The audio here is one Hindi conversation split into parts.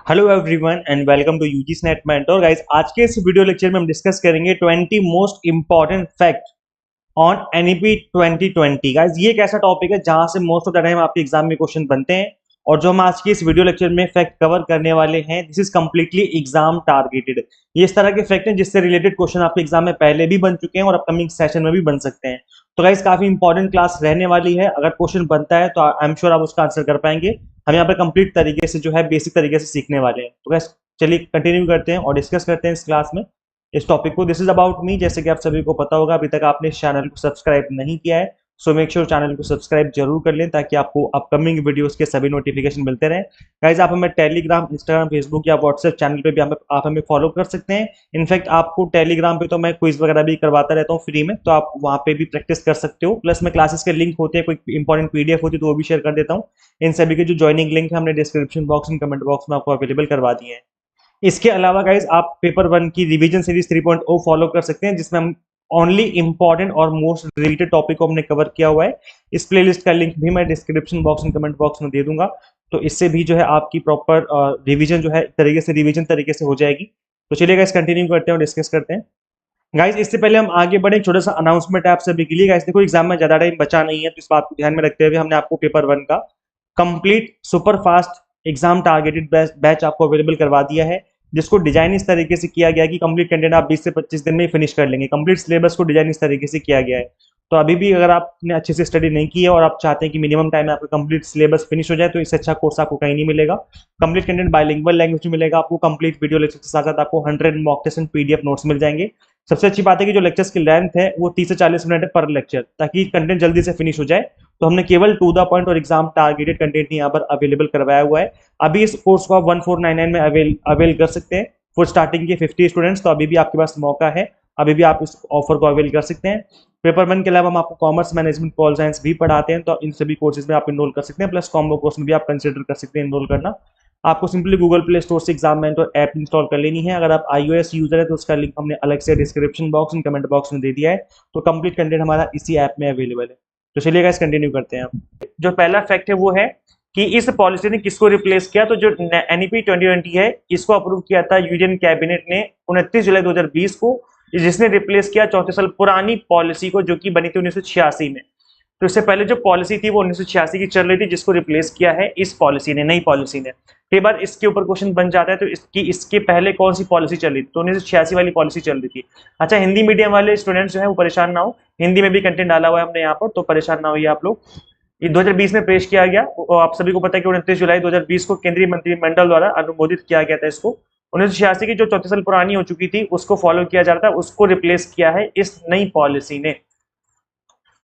Hello everyone and welcome to UGC NET mentor guys. आज के इस वीडियो लेक्चर में हम डिस्कस करेंगे 20 most important fact on NEP 2020। Guys ये एक ऐसा टॉपिक है जहां से मोस्ट ऑफ द टाइम आपके एग्जाम में क्वेश्चन बनते हैं और जो हम आज की इस वीडियो लेक्चर में फैक्ट कवर करने वाले हैं this is completely exam targeted. ये इस तरह के फैक्ट हैं जिससे रिलेटेड क्वेश्चन आपके एग्जाम में पहले भी बन चुके हैं और अपकमिंग सेशन में भी बन सकते हैं। तो गाइस काफी इंपॉर्टेंट क्लास रहने वाली है। अगर क्वेश्चन बनता है तो आई एम श्योर आप उसका आंसर कर पाएंगे। हम यहाँ पर कंप्लीट तरीके से जो है बेसिक तरीके से सीखने वाले हैं। तो गाइस चलिए कंटिन्यू करते हैं और डिस्कस करते हैं इस क्लास में इस टॉपिक को। This is about me. जैसे कि आप सभी को पता होगा अभी तक आपने इस चैनल को सब्सक्राइब नहीं किया है सो मेक श्योर चैनल को सब्सक्राइब जरूर कर लें ताकि आपको अपकमिंग वीडियोस के सभी नोटिफिकेशन मिलते रहें। गाइज आप हमें टेलीग्राम, इंस्टाग्राम, फेसबुक या व्हाट्सएप चैनल पे भी आप हमें फॉलो कर सकते हैं। इनफैक्ट आपको टेलीग्राम पे तो मैं क्विज वगैरह भी करवाता रहता हूँ फ्री में, तो आप वहाँ पे भी प्रैक्टिस कर सकते हो। प्लस में क्लासेस के लिंक होते हैं, कोई इंपॉर्टेंट पीडीएफ होती है तो वो भी शेयर कर देता हूँ। इन सभी के जो ज्वाइनिंग लिंक है हमने description box and comment box में आपको अवेलेबल करवा दिए हैं। इसके अलावा गाइज आप पेपर 1 की रिवीजन सीरीज 3.0 फॉलो कर सकते हैं जिसमें हम ओनली इंपॉर्टेंट और मोस्ट रिलेटेड टॉपिक को हमने कवर किया हुआ है। इस प्लेलिस्ट का लिंक भी मैं description box and comment box में दे दूंगा, तो इससे भी जो है आपकी प्रॉपर रिवीजन जो है रिवीजन तरीके से हो जाएगी। तो चलिए गाइज कंटिन्यू करते हैं और डिस्कस करते हैं। गाइज इससे पहले हम आगे बढ़े, छोटा सा अनाउंसमेंट है आप सभी के लिए। गाइज देखो एग्जाम में ज्यादा टाइम बचा नहीं है, तो इस बात को ध्यान में रखते हुए हमने आपको पेपर 1 का complete super fast exam targeted batch आपको अवेलेबल करवा दिया है, जिसको डिजाइन इस तरीके से किया गया है कि कंप्लीट कंटेंट आप 20 से 25 दिन में फिनिश कर लेंगे। कंप्लीट सिलेबस को डिजाइन इस तरीके से किया गया है। तो अभी भी अगर आपने अच्छे से स्टडी नहीं की है और आप चाहते हैं कि मिनिमम टाइम में आपका कंप्लीट सिलेबस फिनिश हो जाए तो इससे अच्छा कोर्स आपको कहीं नहीं मिलेगा। कंप्लीट कंटेंट बाइलिंगुअल लैंग्वेज में मिलेगा आपको। कंप्लीट वीडियो लेक्चर के साथ साथ आपको 100 mock test and PDF notes मिल जाएंगे। सबसे अच्छी बात है कि जो लेक्चर्स की लेंथ है वो 30 से 40 मिनट है पर लेक्चर, ताकि कंटेंट जल्दी से फिनिश हो जाए। तो हमने केवल टू द पॉइंट और एग्जाम टारगेटेड कंटेंट यहाँ पर अवेलेबल करवाया हुआ है। अभी इस कोर्स को आप 1499 में अवेल कर सकते हैं फॉर स्टार्टिंग के 50 स्टूडेंट्स। तो अभी भी आपके पास मौका है, अभी भी आप इस ऑफर को अवेल कर सकते हैं। पेपर 1 के अलावा हम आपको कॉमर्स, मैनेजमेंट, पॉल साइंस भी पढ़ाते हैं, तो इन सभी कोर्सेज में आप इनरोल कर सकते हैं। प्लस कॉम्बो कोर्स में भी आप कंसिडर कर सकते हैं इनरोल करना। आपको सिंपली गूगल प्ले स्टोर से एग्जाम मेंटर ऐप इंस्टॉल कर लेनी है। अगर आप iOS यूजर है तो उसका लिंक हमने अलग से description box and comment box में दे दिया है। तो कंप्लीट कंटेंट हमारा इसी ऐप में अवेलेबल है। तो चलिए गाइस कंटिन्यू करते हैं। जो पहला फैक्ट है वो है कि इस पॉलिसी ने किसको रिप्लेस किया। तो जो एनईपी 2020 है इसको अप्रूव किया था यूनियन कैबिनेट ने 29 जुलाई 2020 को, जिसने रिप्लेस किया 34 साल पुरानी पॉलिसी को जो कि बनी थी 1986 में। तो इससे पहले जो पॉलिसी थी वो 1986 की चल रही थी, जिसको रिप्लेस किया है इस पॉलिसी ने, नई पॉलिसी ने। कई बार इसके ऊपर क्वेश्चन बन जाता है तो इसके पहले कौन सी पॉलिसी चल रही थी, तो 1986 वाली पॉलिसी चल रही थी। अच्छा, हिंदी मीडियम वाले स्टूडेंट्स जो है वो परेशान ना हो, हिंदी में भी कंटेंट डाला हुआ है हमने यहाँ पर, तो परेशान ना होइए आप लोग। ये 2020 में पेश किया गया। आप सभी को पता है कि 29 जुलाई 2020 को केंद्रीय मंत्रिमंडल द्वारा अनुमोदित किया गया था इसको। 1986 की जो 34 साल पुरानी हो चुकी थी उसको फॉलो किया जा रहा था, उसको रिप्लेस किया है इस नई पॉलिसी ने।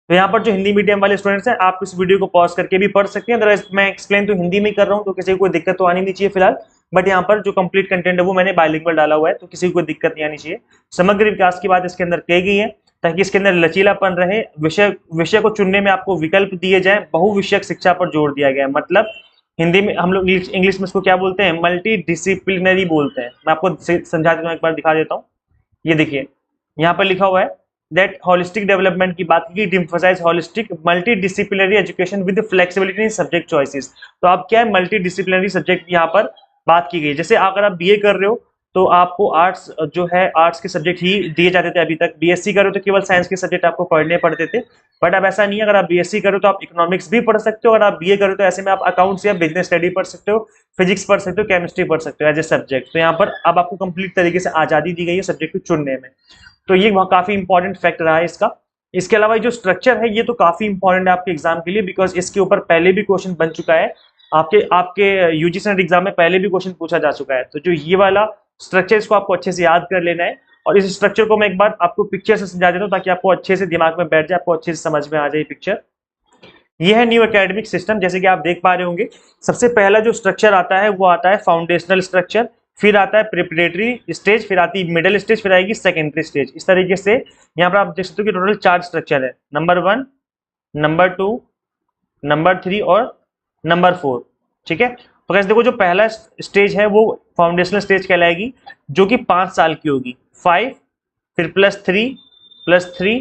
तो यहाँ पर जो हिंदी मीडियम वाले स्टूडेंट्स हैं आप इस वीडियो को पॉज करके भी पढ़ सकते हैं। अदरवाइज मैं एक्सप्लेन तो हिंदी में कर रहा हूँ तो किसी को कोई दिक्कत तो आनी नहीं चाहिए फिलहाल। बट यहाँ पर जो कंप्लीट कंटेंट है वो मैंने बाइलिंगुअल डाला हुआ है, तो किसी को कोई दिक्कत नहीं आनी चाहिए। समग्र विकास की बात इसके अंदर कही गई है ताकि इसके अंदर लचीलापन रहे। विषय को चुनने में आपको विकल्प दिए जाए। बहुविषयक शिक्षा पर जोर दिया गया है। मतलब हिंदी में हम लोग इंग्लिश में इसको क्या बोलते हैं, मल्टी डिसिप्लिनरी बोलते हैं। मैं आपको समझा देता हूँ, एक बार दिखा देता हूँ। ये देखिए यहाँ पर लिखा हुआ है दैट होलिस्टिक डेवलपमेंट की बात की, emphasise holistic multidisciplinary education with flexibility in subject choices. तो आप क्या है, मल्टी डिसिप्लिनरी सब्जेक्ट यहाँ पर बात की गई। जैसे अगर आप बीए कर रहे हो तो आपको आर्ट्स जो है आर्ट्स के सब्जेक्ट ही दिए जाते थे अभी तक। बीएससी कर रहे हो तो केवल साइंस के सब्जेक्ट आपको पढ़ने पड़ते थे। बट अब ऐसा नहीं है, अगर आप बीएससी कर रहे हो तो आप इकोनॉमिक्स भी पढ़ सकते हो। अगर आप बीए कर रहे हो तो ऐसे में आप अकाउंट्स या बिजनेस स्टडी पढ़ सकते हो, फिजिक्स पढ़ सकते हो, केमिस्ट्री पढ़ सकते हो एज ए सब्जेक्ट। तो यहाँ पर अब आपको कंप्लीट तरीके से आजादी दी गई है सब्जेक्ट को चुनने में। तो ये काफी इंपॉर्टेंट फैक्ट रहा है इसका। इसके अलावा जो स्ट्रक्चर है ये तो काफी इंपॉर्टेंट है आपके एग्जाम के लिए, बिकॉज इसके ऊपर पहले भी क्वेश्चन बन चुका है। आपके यूजीसी नेट एग्जाम में पहले भी क्वेश्चन पूछा जा चुका है। तो जो ये वाला स्ट्रक्चर इसको आपको अच्छे से याद कर लेना है। और इस स्ट्रक्चर को मैं एक बार आपको पिक्चर से समझा देता हूँ ताकि आपको अच्छे से दिमाग में बैठ जाए, आपको अच्छे से समझ में आ जाए पिक्चर। ये है न्यू एकेडमिक सिस्टम, जैसे कि आप देख पा रहे होंगे। सबसे पहला जो स्ट्रक्चर आता है वो आता है फाउंडेशनल स्ट्रक्चर, फिर आता है प्रिपरेटरी स्टेज, फिर आती है मिडिल स्टेज, फिर आएगी सेकेंडरी स्टेज। इस तरीके से यहाँ पर आप देख सकते हो कि टोटल 4 स्ट्रक्चर है, नंबर 1, नंबर 2, नंबर 3 और नंबर 4। ठीक है, तो कैसे देखो जो पहला स्टेज है वो फाउंडेशनल स्टेज कहलाएगी, जो कि 5 साल की होगी। 5 फिर +3 +3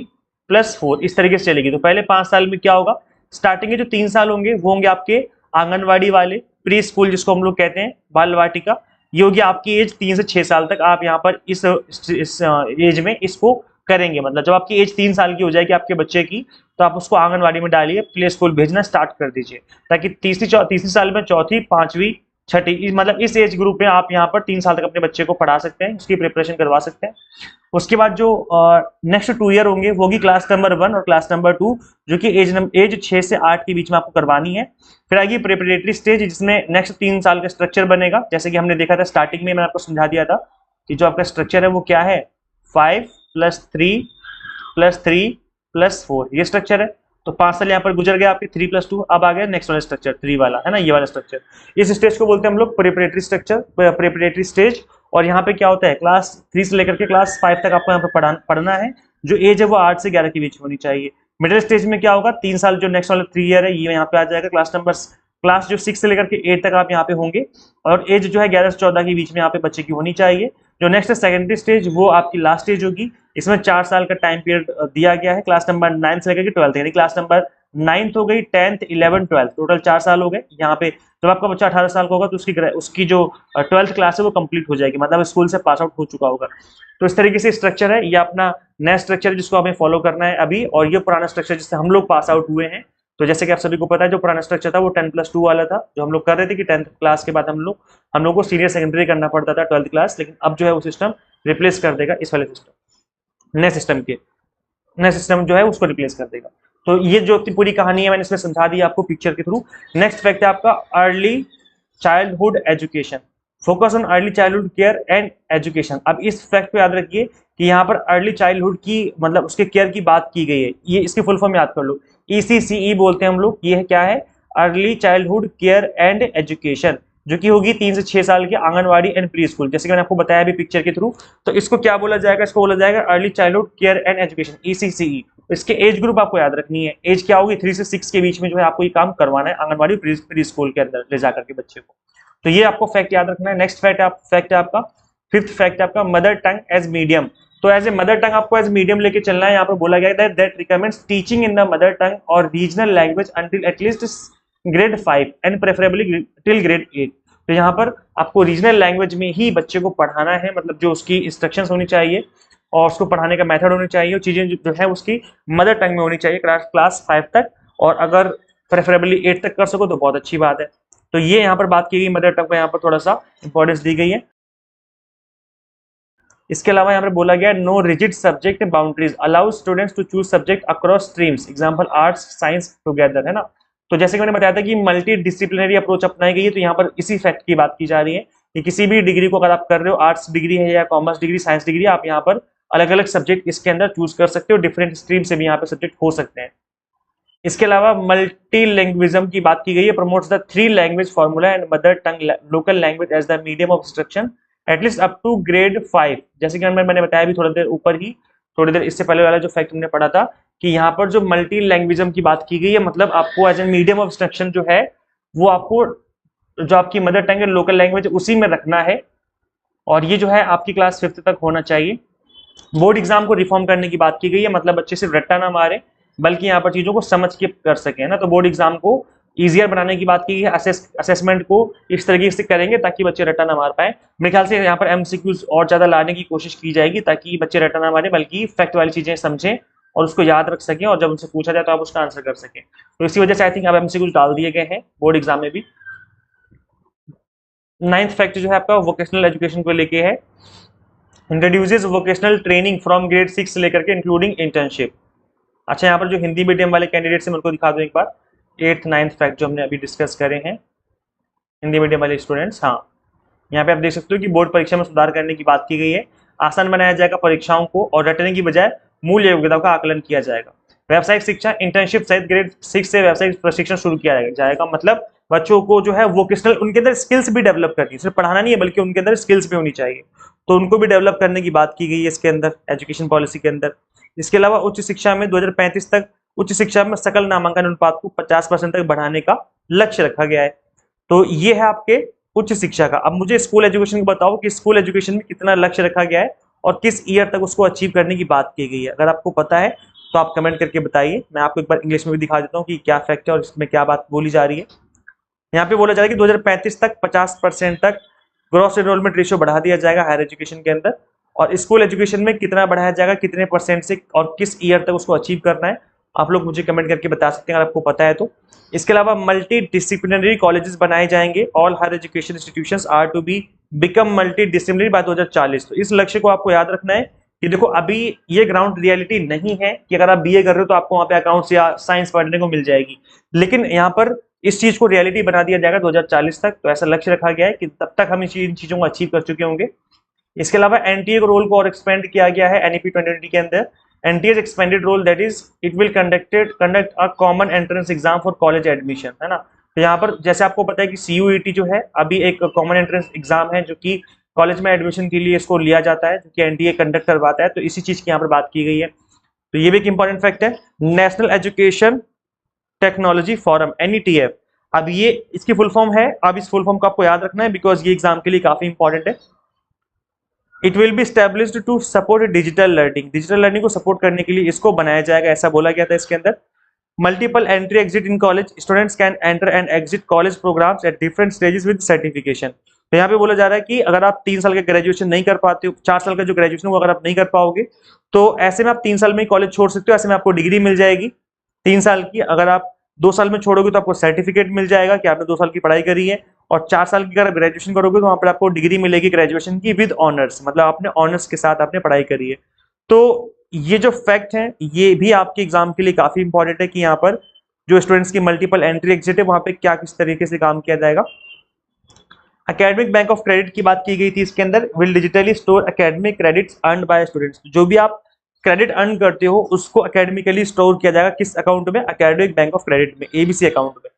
+4 इस तरीके से चलेगी। तो पहले 5 साल में क्या होगा, स्टार्टिंग के जो 3 साल होंगे वो होंगे आपके आंगनवाड़ी वाले, प्री स्कूल जिसको हम लोग कहते हैं, बाल वाटिका, ये होगी आपकी एज 3 से 6 साल तक। आप यहाँ पर इस एज में इसको करेंगे, मतलब जब आपकी एज 3 साल की हो जाएगी आपके बच्चे की, तो आप उसको आंगनवाड़ी में डालिए, प्ले स्कूल भेजना स्टार्ट कर दीजिए, ताकि तीसरी साल में चौथी, पांचवी, छठी, मतलब इस एज ग्रुप में आप यहाँ पर 3 साल तक अपने बच्चे को पढ़ा सकते हैं, उसकी प्रिपरेशन करवा सकते हैं। उसके बाद जो नेक्स्ट 2 ईयर होंगे वो होगी क्लास नंबर 1 और क्लास नंबर 2, जो कि एज 6 से 8 के बीच में आपको करवानी है। फिर आएगी प्रिपरेटरी स्टेज, जिसमें नेक्स्ट 3 साल का स्ट्रक्चर बनेगा, जैसे कि हमने देखा था स्टार्टिंग में, मैंने आपको समझा दिया था कि जो आपका स्ट्रक्चर है वो क्या है, 5 + 3 + 3 + 4, ये स्ट्रक्चर है। तो 5 साल यहाँ पर गुजर गया आपके, 3 + 2, अब आ गया नेक्स्ट वाला स्ट्रक्चर 3 वाला, है ना, ये वाला स्ट्रक्चर। इस स्टेज को बोलते हैं हम लोग प्रिपरेटरी स्ट्रक्चर, प्रिपरेटरी स्टेज। और यहाँ पे क्या होता है, क्लास 3 से लेकर के क्लास 5 तक आपको यहाँ पे पढ़ना है, जो एज है वो 8 से 11 के बीच होनी चाहिए। मिडिल स्टेज में क्या होगा, 3 साल, जो नेक्स्ट वाला 3 ईयर है ये यहाँ पे आ जाएगा। क्लास जो 6 से लेकर के 8 तक आप यहाँ पे होंगे, और एज जो है 11 से 14 के बीच में यहाँ पे बच्चे की होनी चाहिए। जो नेक्स्ट सेकेंडरी स्टेज, वो आपकी लास्ट स्टेज होगी, इसमें 4 साल का टाइम पीरियड दिया गया है, क्लास नंबर 9 से लेकर के 12 यानी क्लास नंबर 9th हो गई, 10th, 11th, 12th, टोटल 4 साल हो गए। यहाँ पे जब आपका बच्चा 18 साल का होगा तो उसकी जो 12th क्लास है वो कंप्लीट हो जाएगी, मतलब स्कूल से पास आउट हो चुका होगा। तो इस तरीके से स्ट्रक्चर है, ये अपना नया स्ट्रक्चर है जिसको हमें फॉलो करना है अभी, और ये पुराना स्ट्रक्चर जिससे हम लोग पास आउट हुए हैं। तो जैसे कि आप सभी को पता है, जो पुराना स्ट्रक्चर था वो 10+2 वाला था, जो हम लोग कर रहे थे कि 10th क्लास के बाद हम लोग को सीनियर सेकेंडरी करना पड़ता था 12th क्लास, लेकिन अब जो है वो सिस्टम रिप्लेस कर देगा इस वाले सिस्टम, नए सिस्टम जो है उसको रिप्लेस कर देगा। तो ये जो पूरी कहानी है मैंने इसमें समझा दी आपको पिक्चर के थ्रू। नेक्स्ट फैक्ट है आपका early childhood education, focus on early childhood care and education. अब इस फैक्ट को याद रखिए कि यहाँ पर अर्ली चाइल्डहुड की, मतलब उसके केयर की बात की गई है, ये इसकी फुल फॉर्म याद कर लो, ECCE बोलते हैं हम लोग। ये क्या है, early childhood care and education, जो कि होगी 3 से 6 साल की आंगनवाड़ी एंड प्री स्कूल, जैसे कि मैंने आपको बताया अभी पिक्चर के थ्रू। तो इसको क्या बोला जाएगा, इसको बोला जाएगा early childhood care and education, ECCE। इसके एज ग्रुप आपको याद रखनी है, एज क्या होगी, 3 से 6 के बीच में जो है आपको ये काम करवाना है आंगनवाड़ी प्री स्कूल के अंदर ले जाकर के बच्चे को। तो ये आपको फैक्ट याद रखना है। नेक्स्ट फैक्ट है आपका, 5th फैक्ट है आपका मदर टंग एज मीडियम। तो एज ए मदर टंग आपको एज मीडियम लेके चलना है। यहाँ पर बोला गया है that recommends teaching in the mother tongue और regional language until at least grade 5 and preferably till grade 8। तो यहाँ पर आपको रीजनल लैंग्वेज में ही बच्चे को पढ़ाना है, मतलब जो उसकी इंस्ट्रक्शंस होनी चाहिए और उसको पढ़ाने का मेथड होनी चाहिए, और चीजें जो है उसकी मदर टंग में होनी चाहिए क्लास 5 तक, और अगर प्रेफरेबली 8 तक कर सको तो बहुत अच्छी बात है। तो ये यहाँ पर बात की गई, मदर टंग को यहाँ पर थोड़ा सा इंपॉर्टेंस दी गई है। इसके अलावा यहाँ पर बोला गया no rigid subject boundaries, allow students to choose subject across streams, example arts science together, है ना। तो जैसे कि मैंने बताया था कि मल्टी डिसिप्लिनरी अप्रोच अपनाई गई है, तो यहाँ पर इसी फैक्ट की बात की जा रही है कि किसी भी डिग्री को अगर आप कर रहे हो, आर्ट्स डिग्री है या कॉमर्स डिग्री, साइंस डिग्री, आप यहाँ पर अलग अलग सब्जेक्ट इसके अंदर चूज कर सकते हो, डिफरेंट स्ट्रीम से भी यहाँ पे सब्जेक्ट हो सकते हैं। इसके अलावा मल्टी लैंग्वेजिज्म की बात की गई है, promotes the 3 language formula and mother tongue local language as the medium of instruction at least up to grade 5। जैसे कि मैंने बताया भी थोड़ी देर ऊपर ही, थोड़ी देर इससे पहले वाला जो फैक्ट हमने पढ़ा था कि यहाँ पर जो मल्टी लैंग्वेजिज्म की बात की गई है, मतलब आपको as a medium of instruction जो है वो आपको जो आपकी मदर टंग है लोकल लैंग्वेज उसी में रखना है, और ये जो है आपकी क्लास 5th तक होना चाहिए। बोर्ड एग्जाम को रिफॉर्म करने की बात की गई है, मतलब बच्चे सिर्फ रट्टा ना मारे बल्कि यहाँ पर चीजों को समझ के कर सके, ना। तो बोर्ड एग्जाम को ईजियर बनाने की बात की गई है, असेसमेंट को इस तरीके से करेंगे ताकि बच्चे रट्टा ना मार पाए। मेरे ख्याल से यहाँ पर MCQs और ज्यादा लाने की कोशिश की जाएगी ताकि बच्चे रट्टा ना मारे बल्कि फैक्ट वाली चीजें समझें और उसको याद रख सकें, और जब उनसे पूछा जाए तो आप उसका आंसर कर सकें। तो इसी वजह से आई थिंक अब MCQs डाल दिए गए हैं बोर्ड एग्जाम में भी। 9th फैक्ट जो है आपका वोकेशनल एजुकेशन को लेके है, introduces vocational training from grade 6 से लेकर के इंक्लूडिंग इंटर्नशिप। अच्छा, यहाँ पर जो हिंदी मीडियम वाले कैंडिडेट से मेरे को दिखा दो एक बार 8th 9th फैक्ट जो हमने अभी डिस्कस करे हैं, हिंदी मीडियम वाले स्टूडेंट्स। हाँ, यहाँ पे आप देख सकते हो कि बोर्ड परीक्षा में सुधार करने की बात की गई है, आसान बनाया जाएगा परीक्षाओं को और रटने की बजाय मूल योग्यता का आकलन किया जाएगा। व्यावसायिक शिक्षा इंटर्नशिप सहित grade 6 से व्यावसायिक प्रशिक्षण शुरू किया जाएगा, मतलब बच्चों को जो है वोकेशनल, उनके अंदर स्किल्स भी डेवलप करनी है, सिर्फ पढ़ाना नहीं है बल्कि उनके अंदर स्किल्स भी होनी चाहिए, तो उनको भी डेवलप करने की बात की गई है इसके अंदर एजुकेशन पॉलिसी के अंदर। इसके अलावा उच्च शिक्षा में 2035 तक उच्च शिक्षा में सकल नामांकन अनुपात को 50% तक बढ़ाने का लक्ष्य रखा गया है। तो ये है आपके उच्च शिक्षा का। अब मुझे स्कूल एजुकेशन को बताओ कि स्कूल एजुकेशन में कितना लक्ष्य रखा गया है और किस ईयर तक उसको अचीव करने की बात की गई है। अगर आपको पता है तो आप कमेंट करके बताइए। मैं आपको एक बार इंग्लिश में भी दिखा देता हूँ कि क्या फैक्ट है और इसमें क्या बात बोली जा रही है। यहाँ पे बोला जा रहा है कि 2035 तक 50% तक ग्रॉस एनरोलमेंट रेशियो बढ़ा दिया जाएगा हायर एजुकेशन के अंदर, और स्कूल एजुकेशन में कितना बढ़ाया जाएगा, कितने परसेंट से और किस ईयर तक उसको अचीव करना है, आप लोग मुझे कमेंट करके बता सकते हैं अगर आपको पता है तो। इसके अलावा मल्टी डिसिप्लिनरी कॉलेजेस बनाए जाएंगे, all higher education institutions are to be become multidisciplinary by 2040। तो इस लक्ष्य को आपको याद रखना है कि देखो अभी ये ग्राउंड रियलिटी नहीं है कि अगर आप बीए कर रहे हो तो आपको वहां पे अकाउंट्स या साइंस पढ़ने को मिल जाएगी, लेकिन यहाँ पर इस चीज को रियलिटी बना दिया जाएगा 2040 तक। तो ऐसा लक्ष्य रखा गया है कि तब तक हम इन चीजों को अचीव कर चुके होंगे। इसके अलावा एनटीए के रोल को और एक्सपेंड किया गया है एनईपी 2020 के अंदर। NTA expanded role that is it will conduct a common entrance exam for college admission, है ना। तो यहाँ पर जैसे आपको पता है कि सीयूईटी जो है अभी एक कॉमन एंट्रेंस एग्जाम है जो कि कॉलेज में एडमिशन के लिए इसको लिया जाता है, जो कि एनटीए कंडक्ट करवाता है। तो इसी चीज की यहाँ पर बात की गई है। तो ये भी एक इंपॉर्टेंट फैक्ट है। National education technology forum NETF, अब ये इसकी फुल फॉर्म है। अब इस फुल फॉर्म को आपको याद रखना है बिकॉज ये एग्जाम के लिए काफी इंपॉर्टेंट है। It will be established to support digital learning, digital learning को सपोर्ट करने के लिए इसको बनाया जाएगा, ऐसा बोला गया था इसके अंदर। Multiple entry exit in college, students can enter and exit college programmes at different stages with certification. तो यहाँ पे बोला जा रहा है कि अगर आप 3 साल का ग्रेजुएशन नहीं कर पाते हो, 4 साल का जो ग्रेजुएशन वो अगर आप नहीं कर पाओगे तो ऐसे में आप 3 साल में ही कॉलेज छोड़ सकते हो, ऐसे में आपको डिग्री मिल जाएगी 3 साल की। अगर आप 2 साल में छोड़ोगे तो आपको सर्टिफिकेट मिल जाएगा कि आपने 2 साल की पढ़ाई करी है, और 4 साल की अगर ग्रेजुएशन करोगे तो वहां पर आपको डिग्री मिलेगी ग्रेजुएशन की विद ऑनर्स, मतलब आपने ऑनर्स के साथ आपने पढ़ाई करी है। तो ये जो फैक्ट है ये भी आपके एग्जाम के लिए काफी इंपॉर्टेंट है कि यहाँ पर जो स्टूडेंट्स की मल्टीपल एंट्री एग्जिट है वहां पे क्या किस तरीके से काम किया जाएगा। एकेडमिक बैंक ऑफ क्रेडिट की बात की गई थी इसके अंदर, will digitally store academic credits earned by students. जो भी आप क्रेडिट अर्न करते हो उसको एकेडमिकली स्टोर किया जाएगा किस अकाउंट में, एकेडमिक बैंक ऑफ क्रेडिट में, एबीसी अकाउंट में।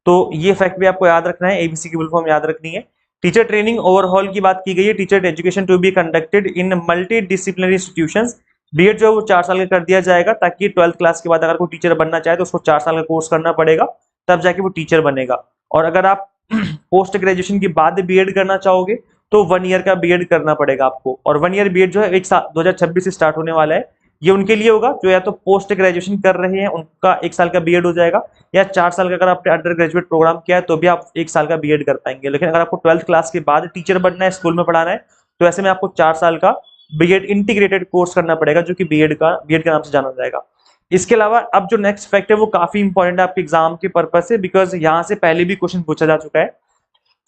तो ये फैक्ट भी आपको याद रखना है, एबीसी की फुल फॉर्म याद रखनी है। टीचर ट्रेनिंग ओवरहॉल की बात की गई है, teacher education to be conducted in multidisciplinary institutions. BEd जो है वो 4 साल का कर दिया जाएगा ताकि 12th क्लास के बाद अगर कोई टीचर बनना चाहे तो उसको 4 साल का कोर्स करना पड़ेगा, तब जाके वो टीचर बनेगा। और अगर आप पोस्ट ग्रेजुएशन के बाद बीएड करना चाहोगे तो 1 ईयर का बीएड करना पड़ेगा आपको, और 1 ईयर बीएड जो है 1 साल 2026 से स्टार्ट होने वाला है। ये उनके लिए होगा जो या तो पोस्ट ग्रेजुएशन कर रहे हैं उनका 1 साल का बीएड हो जाएगा, या 4 साल का अगर आपने अंडर ग्रेजुएट प्रोग्राम किया है तो भी आप 1 साल का बीएड कर पाएंगे। लेकिन अगर आपको 12th क्लास के बाद टीचर बनना है, स्कूल में पढ़ाना है, तो ऐसे में आपको 4 साल का बीएड इंटीग्रेटेड कोर्स करना पड़ेगा जो कि बीएड के नाम से जाना जाएगा। इसके अलावा अब जो नेक्स्ट फैक्ट है वो काफी इंपॉर्टेंट है आपके एग्जाम के पर्पज से, बिकॉज यहाँ से पहले भी क्वेश्चन पूछा जा चुका है।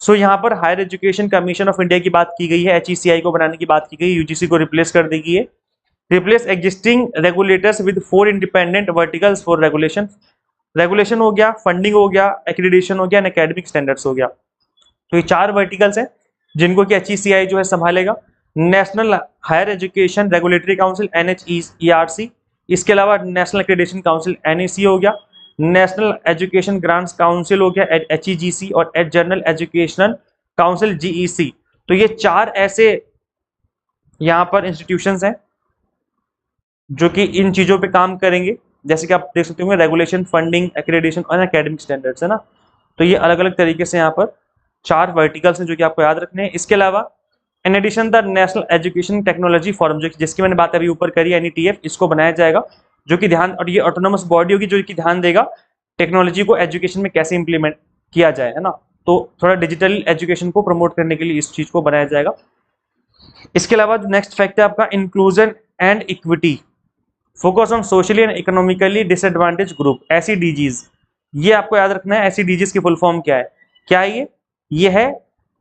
सो यहाँ पर higher education commission of India की बात की गई है, एचईसीआई को बनाने की बात की गई, यूजीसी को रिप्लेस कर देगी है। Replace existing regulators with 4 independent verticals for regulation. Regulation हो गया, फंडिंग हो गया, एक्रेडिटेशन हो गया, एकेडमिक स्टैंडर्ड्स हो गया। तो ये 4 वर्टिकल्स हैं जिनको कि एचईसीआई जो है संभालेगा। National higher education regulatory council NHERC, इसके अलावा नेशनल एक्रेडिटेशन काउंसिल एनएसी हो गया, नेशनल एजुकेशन ग्रांट्स काउंसिल हो गया एचईजीसी, और जनरल एजुकेशनल काउंसिल जीईसी। तो ये 4 ऐसे यहाँ पर इंस्टीट्यूशंस हैं जो कि इन चीजों पे काम करेंगे, जैसे कि आप देख सकते होंगे रेगुलेशन, फंडिंग, एक्रेडिटेशन और एकेडमिक स्टैंडर्ड्स, है ना। तो ये अलग अलग तरीके से यहाँ पर 4 वर्टिकल्स हैं जो कि आपको याद रखने हैं। इसके अलावा in addition the national education technology forum, जो जिसकी मैंने बात अभी ऊपर करी एनईटीएफ, इसको बनाया जाएगा जो कि ध्यान, और ये ऑटोनोमस बॉडी होगी जो कि ध्यान देगा टेक्नोलॉजी को एजुकेशन में कैसे इंप्लीमेंट किया जाए, है ना। तो थोड़ा डिजिटल एजुकेशन को प्रमोट करने के लिए इस चीज को बनाया जाएगा। इसके अलावा नेक्स्ट फैक्ट है आपका inclusion and equity, focus on socially and economically disadvantage group, SEDGs. ये आपको याद रखना है, एसईडीजीज की फुल फॉर्म क्या है, क्या है ये है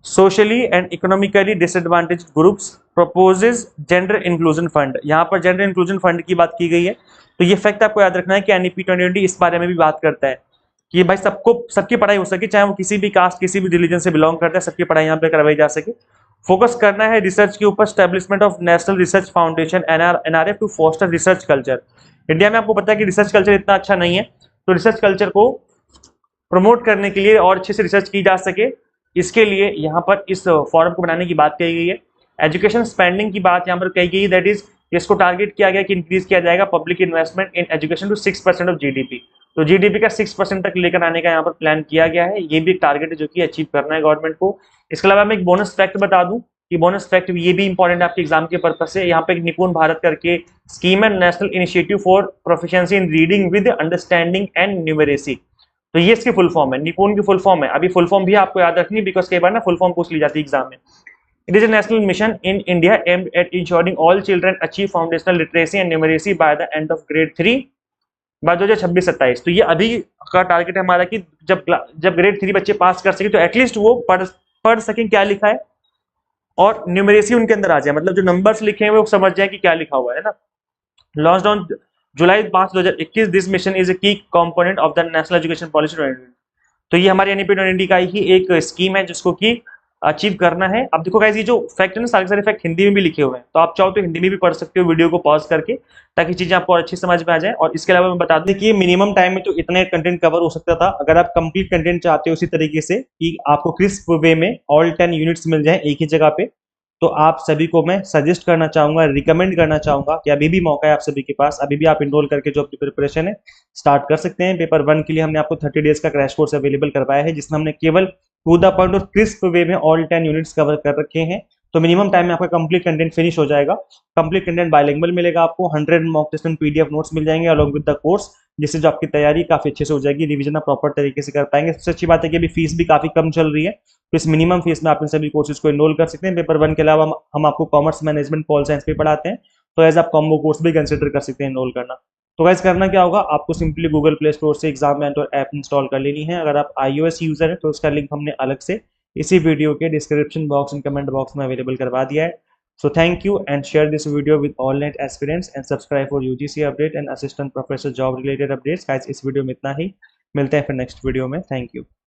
socially and economically disadvantage groups proposes gender inclusion fund. यहाँ पर जेंडर इंक्लूजन फंड की बात की गई है। तो ये फैक्ट आपको याद रखना है कि एनईपी 2020 इस बारे में भी बात करता है कि भाई सबको सबकी पढ़ाई हो सके, चाहे वो किसी भी कास्ट किसी भी रिलीजन से बिलोंग करता है, सबकी पढ़ाई यहाँ पे करवाई जा सके। फोकस करना है रिसर्च के ऊपर, establishment of national research foundation NRF to foster research culture. India में आपको पता है कि रिसर्च कल्चर इतना अच्छा नहीं है, तो रिसर्च कल्चर को प्रमोट करने के लिए और अच्छे से रिसर्च की जा सके, इसके लिए यहाँ पर इस फॉरम को बनाने की बात कही गई है। एजुकेशन स्पेंडिंग की बात यहाँ पर कही गई है, दैट इज इसको टारगेट किया गया कि इंक्रीज किया जाएगा public investment in education to 6% of GDP. तो जीडीपी का 6% तक लेकर आने का यहाँ पर प्लान किया गया है। ये भी एक टारगेट है जो कि अचीव करना है गवर्नमेंट को। इसके अलावा मैं एक बोनस फैक्ट बता दूं कि बोनस फैक्ट ये भी इंपॉर्टेंट है आपके एग्जाम के पर्पज से। यहाँ पे एक निपुण भारत करके स्कीम है, national initiative for proficiency in reading with understanding and numeracy. तो ये इसकी फुल फॉर्म है, निपुण की फुल फॉर्म है। अभी फुल फॉर्म भी आपको याद रखनी, बिकॉज कई बार ना फुल फॉर्म पूछ ली जाती है एग्जाम में। It is a national mission in India aimed at ensuring all children achieve foundational literacy and numeracy by the end of grade 3 by 2026-27। तो ये अभी का टारगेट है हमारा कि जब ग्रेड 3 बच्चे पास कर सके तो एटलीस्ट वो पढ़ सकें क्या लिखा है, और न्यूमरेसी उनके अंदर आ जाए, मतलब जो नंबर्स लिखे हैं वो समझ जाए कि क्या लिखा हुआ है ना। Launch on July 5 2021, this mission is a key component of the national education policy 2020। तो ये हमारी एनईपी 2020 का ही एक स्कीम है जिसको कि अचीव करना है। अब देखो गाइस, ये जो फैक्ट है ना, सारे सारे फैक्ट हिंदी में भी लिखे हुए हैं, तो आप चाहो तो हिंदी में भी पढ़ सकते हो वीडियो को पॉज करके, ताकि चीजें आपको और अच्छी समझ में आ जाए। और इसके अलावा मैं बता दूं कि मिनिमम टाइम में तो इतने कंटेंट कवर हो सकता था। अगर आप कंप्लीट कंटेंट चाहते हो उसी तरीके से कि आपको क्रिस्प वे में ऑल 10 यूनिट्स मिल जाए एक ही जगह पे, तो आप सभी को मैं सजेस्ट करना चाहूंगा, रिकमेंड करना चाहूंगा कि अभी भी मौका है आप सभी के पास, अभी भी आप इनरोल करके जो अपनी प्रिपरेशन है स्टार्ट कर सकते हैं। पेपर 1 के लिए हमने आपको 30 डेज का क्रैश कोर्स अवेलेबल करवाया है, जिसमें हमने केवल टू द पॉइंट और क्रिस्प वे में ऑल 10 यूनिट्स कवर कर रखे हैं। तो मिनिमम टाइम में आपका कंप्लीट कंटेंट फिनिश हो जाएगा। कंप्लीट कंटेंट बायलिंगुअल मिलेगा आपको, 100 mock test and PDF notes मिल जाएंगे अलॉन्ग विद द कोर्स, जिससे जो आपकी तैयारी काफी अच्छे से हो जाएगी, रिवीजन आप प्रॉपर तरीके से कर पाएंगे। सबसे अच्छी बात है कि अभी फीस भी काफी कम चल रही है, तो इस मिनिमम फीस में आप इन सभी कोर्सेज को एनरोल कर सकते हैं। पेपर 1 के अलावा हम आपको कॉमर्स मैनेजमेंट पॉल साइंस भी पढ़ाते हैं, तो एज आप कॉम्बो कोर्स भी कंसिडर कर सकते हैं एनरोल करना। तो गाइस करना क्या होगा, आपको सिंपली गूगल प्ले स्टोर से एग्जाम मेंटर ऐप इंस्टॉल कर लेनी है। अगर आप iOS यूजर है तो उसका लिंक हमने अलग से इसी वीडियो के description box and comment box में अवेलेबल करवा दिया है। So thank you and share this video with all net aspirants and subscribe for UGC update and assistant professor job related updates. Guys इस वीडियो में इतना ही, मिलते हैं फिर नेक्स्ट वीडियो में। Thank you.